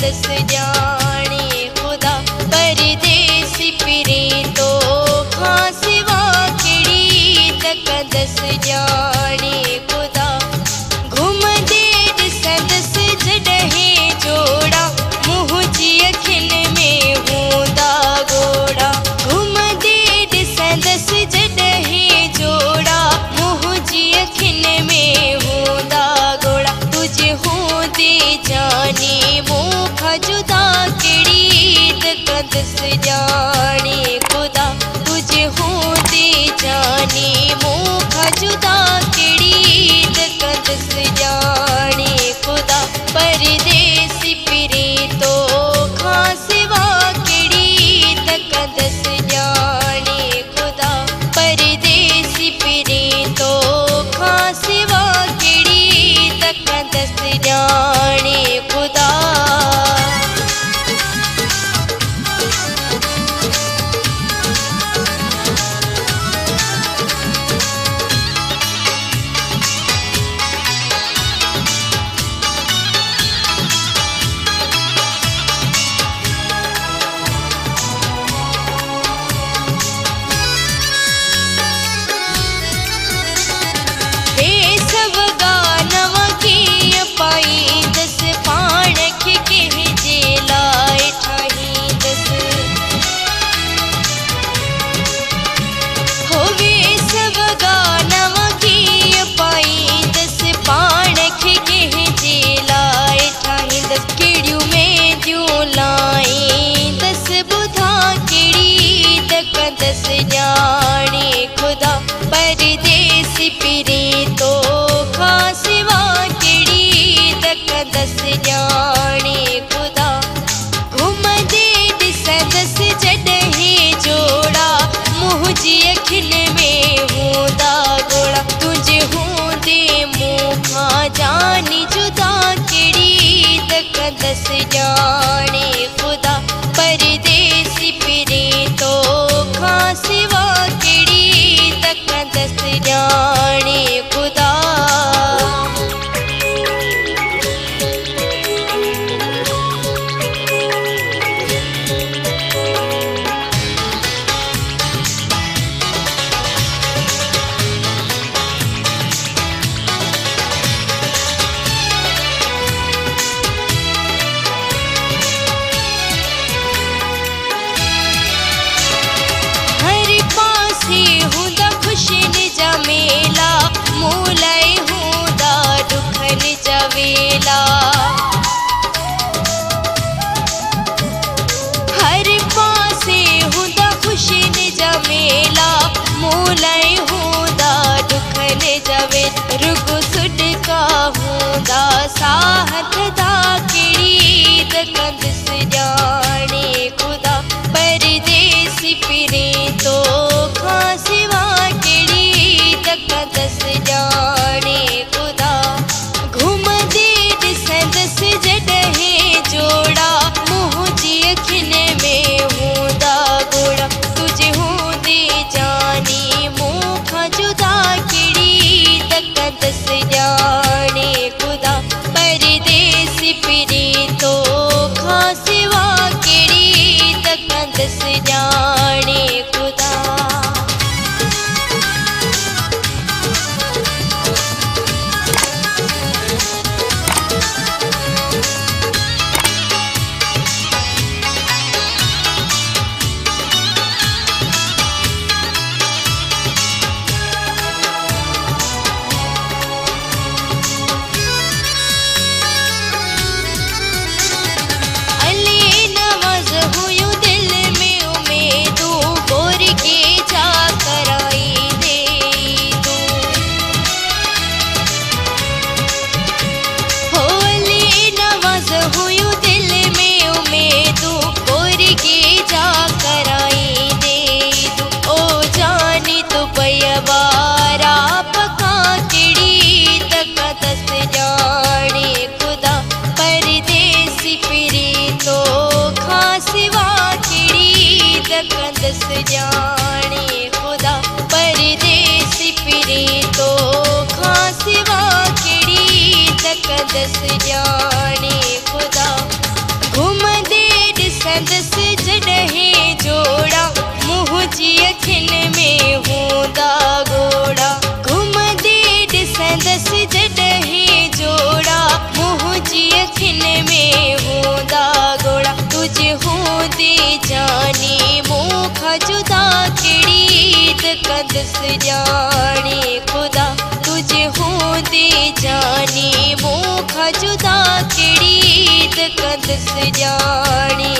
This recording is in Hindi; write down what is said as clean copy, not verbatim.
दस जाने खुदा परदेसी फिरे तो खास वाकड़ी तक दस जाने खुदा घूम दे दस जडहे जोड़ा मुँह जी अखिल में हूंदा गोड़ा घूम दे दस जडहे जोड़ा मुँह जी अखिल में हूंदा गोड़ा तुझे हो दे जाने मुखा जुदा केड़ी तक दस जाने खुदा तुझे हो दे जाने मुखा जुदा केड़ी तक दस जाने खुदा परदेसी फिरे तो खास वाकड़ी तक दस जाने खुदा परदेसी फिरे तो खास वाकड़ी तक दस जाने खुदा। दस जाने खुदा परदेसी फिरे तो खास वाकड़ी तक दस जाने खुदा घूम दे दस जडहे जोड़ा मुँह जी अखिल में हूंदा गोड़ा तुझे हो दे मुखा जानी जुदा केड़ी तक दस जाने खुदा परदेसी फिरे तो खास वाकड़ी तक दस जाने खुदा। मेला मूलय हूंदा दुखन जवेला हर पासे हूंदा खुशिन जमेला मूलय हूंदा दुखन जवे रुगो सुडका हूंदा साहत दा केड़ी तक दस जाने खुदा परदेसी फिरे तो खास वाकड़ी तक दस जाने खुदा घूम दे दस जडहे जोड़ा मुँह जी अखिल में हूंदा गोड़ा तुझे हो दे जाने मुखा जुदा केड़ी तक दस जाने खुदा परदेसी फिरे तो खास वाकड़ी तक दस जाने खुदा। दस जाने खुदा परदेसी फिरे तो खास वाकड़ी तक दस जाने खुदा। कंदस जाने खुदा तुझे होंदे जाने मोखा जुदा केड़ी ईद कंदस जाने